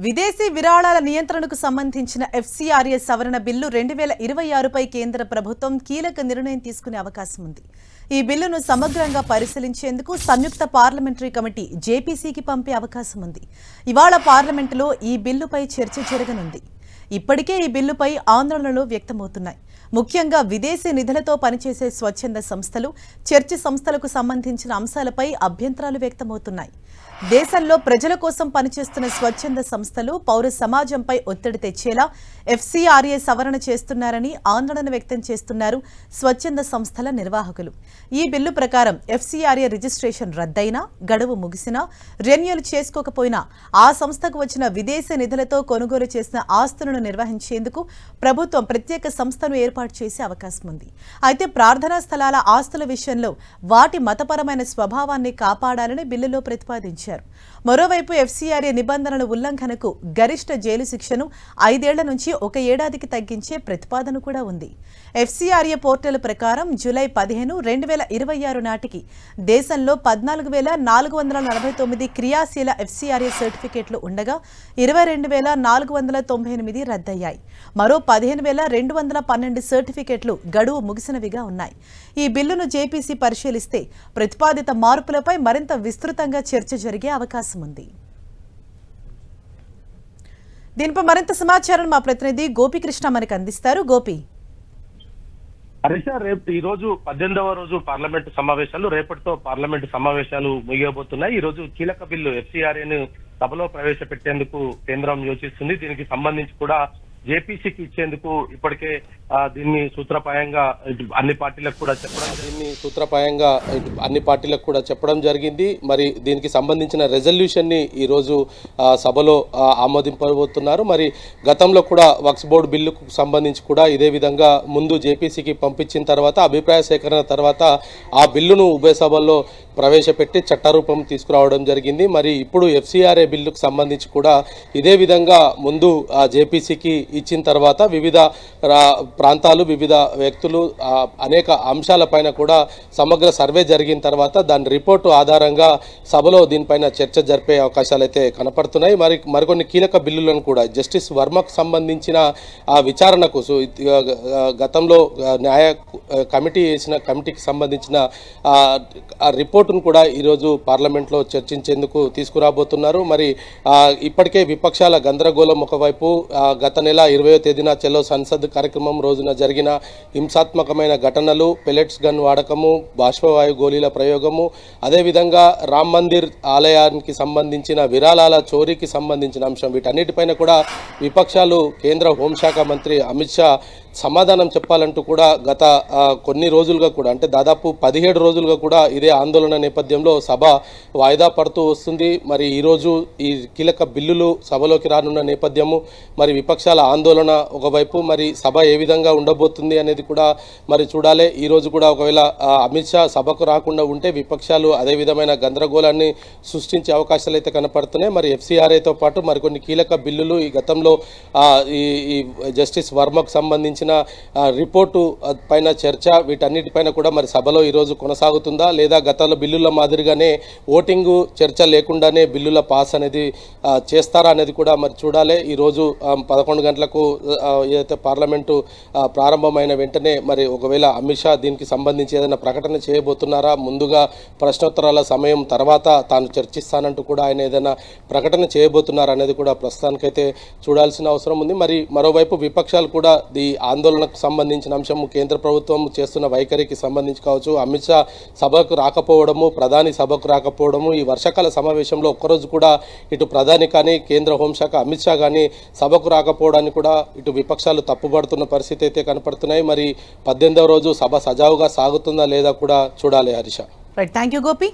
విదేశీ విరాళాల నియంత్రణకు సంబంధించిన ఎఫ్సీఆర్ఏ సవరణ బిల్లు 2026పై కేంద్ర ప్రభుత్వం కీలక నిర్ణయం తీసుకునే అవకాశం ఉంది. ఈ బిల్లును సమగ్రంగా పరిశీలించేందుకు సంయుక్త పార్లమెంటరీ కమిటీ జేపీసీకి పంపే అవకాశం ఉంది. ఇవాళ పార్లమెంటులో ఈ బిల్లుపై చర్చ జరగనుంది. ఇప్పటికే ఈ బిల్లుపై ఆందోళనలు వ్యక్తమవుతున్నాయి. ముఖ్యంగా విదేశీ నిధులతో పనిచేసే స్వచ్ఛంద సంస్థలు, చర్చ్ సంస్థలకు సంబంధించిన అంశాలపై అభ్యంతరాలు వ్యక్తమవుతున్నాయి. దేశంలో ప్రజల కోసం పనిచేస్తున్న స్వచ్ఛంద సంస్థలు పౌర సమాజంపై ఒత్తిడి తెచ్చేలా ఎఫ్సీఆర్ఏ సవరణ చేస్తున్నారని ఆందోళన వ్యక్తం చేస్తున్నారు స్వచ్ఛంద సంస్థల నిర్వాహకులు. ఈ బిల్లు ప్రకారం ఎఫ్సీఆర్ఏ రిజిస్ట్రేషన్ రద్దయినా, గడువు ముగిసినా, రెన్యూల్ చేసుకోకపోయినా ఆ సంస్థకు వచ్చిన విదేశీ నిధులతో కొనుగోలు చేసిన ఆస్తులను నిర్వహించేందుకు ప్రభుత్వం ప్రత్యేక సంస్థను ఏర్పాటు చేసే అవకాశం ఉంది. అయితే ప్రార్థనా స్థలాల ఆస్తుల విషయంలో వాటి మతపరమైన స్వభావాన్ని కాపాడాలని బిల్లులో ప్రతిపాదించారు. మరోవైపు ఎఫ్సీఆర్ఏ నిబంధనల ఉల్లంఘనకు గరిష్ట జైలు శిక్షను 5 ఏళ్ల నుంచి 1 ఏడాదికి తగ్గించే ప్రతిపాదన కూడా ఉంది. ఎఫ్సీఆర్ఏ పోర్టల్ ప్రకారం జూలై 15, 2026 నాటికి దేశంలో 14,449 క్రియాశీల ఎఫ్సీఆర్ఏ సర్టిఫికెట్లు ఉండగా 22,498 రద్దయ్యాయి. మరో 15,212 సర్టిఫికెట్లు గడువు ముగిసినవిగా ఉన్నాయి. ఈ బిల్లును జేపీసీ పరిశీలిస్తే ప్రతిపాదిత మార్పులపై మరింత విస్తృతంగా చర్చ జరిగే అవకాశం ఉంది. దీనిపై మరింత సమాచారం మా ప్రతినిధి గోపికృష్ణ మనకు అందిస్తారు. గోపి, హరీష, రేపు ఈ రోజు 18వ రోజు పార్లమెంటు సమావేశాలు, రేపటితో పార్లమెంటు సమావేశాలు ముగియబోతున్నాయి. ఈ రోజు కీలక బిల్లు ఎఫ్సీఆర్ఏను సభలో ప్రవేశపెట్టేందుకు కేంద్రం యోచిస్తుంది. దీనికి సంబంధించి కూడా జేపీసీకి ఇచ్చేందుకు ఇప్పటికే దీన్ని సూత్రప్రాయంగా అన్ని పార్టీలకు కూడా చెప్పడం జరిగింది. మరి దీనికి సంబంధించిన రెజల్యూషన్ ని ఈ రోజు సభలో ఆమోదింపబోతున్నారు. మరి గతంలో కూడా వక్ఫ్ బోర్డు బిల్లుకు సంబంధించి కూడా ఇదే విధంగా ముందు జేపీసీకి పంపించిన తర్వాత అభిప్రాయ సేకరణ తర్వాత ఆ బిల్లును ఉభయ సభల్లో ప్రవేశపెట్టి చట్టరూపం తీసుకురావడం జరిగింది. మరి ఇప్పుడు ఎఫ్సీఆర్ఏ బిల్లుకు సంబంధించి కూడా ఇదే విధంగా ముందు జేపీసీకి ఇచ్చిన తర్వాత వివిధ ప్రాంతాలు, వివిధ వ్యక్తులు అనేక అంశాలపైన కూడా సమగ్ర సర్వే జరిగిన తర్వాత దాని రిపోర్టు ఆధారంగా సభలో దీనిపైన చర్చ జరిపే అవకాశాలు అయితే కనపడుతున్నాయి. మరికొన్ని కీలక బిల్లులను కూడా జస్టిస్ వర్మకు సంబంధించిన విచారణకు గతంలో న్యాయ కమిటీ వేసిన కమిటీకి సంబంధించిన రిపోర్టును కూడా ఈరోజు పార్లమెంట్లో చర్చించేందుకు తీసుకురాబోతున్నారు. మరి ఇప్పటికే విపక్షాల గందరగోళం ఒకవైపు, గత నెల 20వ తేదీన చెలో సంసద్ కార్యక్రమం రోజున జరిగిన హింసాత్మకమైన ఘటనలు, పెలెట్స్ గన్ వాడకము, బాష్పవాయు గోళీల ప్రయోగము, అదేవిధంగా రామ్ మందిర్ ఆలయానికి సంబంధించిన విరాళాల చోరీకి సంబంధించిన అంశం, వీటన్నిటిపైన కూడా విపక్షాలు కేంద్ర హోంశాఖ మంత్రి అమిత్ షా సమాధానం చెప్పాలంటూ కూడా గత కొన్ని రోజులుగా కూడా, అంటే దాదాపు 17 రోజులుగా కూడా ఇదే ఆందోళన నేపథ్యంలో సభ వాయిదా పడుతూ వస్తుంది. మరి ఈరోజు ఈ కీలక బిల్లులు సభలోకి రానున్న నేపథ్యము, మరి విపక్షాల ఆందోళన ఒకవైపు, మరి సభ ఏ విధంగా ఉండబోతుంది అనేది కూడా మరి చూడాలి. ఈరోజు కూడా ఒకవేళ అమిత్ షా సభకు రాకుండా ఉంటే విపక్షాలు అదే విధమైన గందరగోళాన్ని సృష్టించే అవకాశాలు అయితే కనపడుతున్నాయి. మరి ఎఫ్సీఆర్ఏతో పాటు మరికొన్ని కీలక బిల్లులు, ఈ గతంలో ఈ జస్టిస్ వర్మకు సంబంధించిన రిపోర్టు పైన చర్చ, వీటన్నిటిపైన కూడా మరి సభలో ఈరోజు కొనసాగుతుందా, లేదా గతంలో బిల్లుల మాదిరిగానే ఓటింగు చర్చ లేకుండానే బిల్లుల పాస్ అనేది చేస్తారా అనేది కూడా మరి చూడాలి. ఈరోజు 11 గంటలకు ఏదైతే పార్లమెంటు ప్రారంభమైన వెంటనే మరి ఒకవేళ అమిత్ షా దీనికి సంబంధించి ఏదైనా ప్రకటన చేయబోతున్నారా, ముందుగా ప్రశ్నోత్తరాల సమయం తర్వాత తాను చర్చిస్తానంటూ కూడా ఆయన ఏదైనా ప్రకటన చేయబోతున్నారా అనేది కూడా ప్రస్తుతానికైతే చూడాల్సిన అవసరం ఉంది. మరి మరోవైపు విపక్షాలు కూడా ఈ ఆందోళనకు సంబంధించిన అంశము, కేంద్ర ప్రభుత్వం చేస్తున్న వైఖరికి సంబంధించి కావచ్చు, అమిత్ షా సభకు రాకపోవడము, ప్రధాని సభకు రాకపోవడము, ఈ వర్షాకాల సమావేశంలో ఒక్కరోజు కూడా ఇటు ప్రధాని కానీ కేంద్ర హోంశాఖ అమిత్ షా కానీ సభకు రాకపోవడానికి కూడా ఇటు విపక్షాలు తప్పుపడుతున్న పరిస్థితి అయితే కనపడుతున్నాయి. మరి 18వ రోజు సభ సజావుగా సాగుతుందా లేదా కూడా చూడాలి. Harisha, right, thank you Gopi.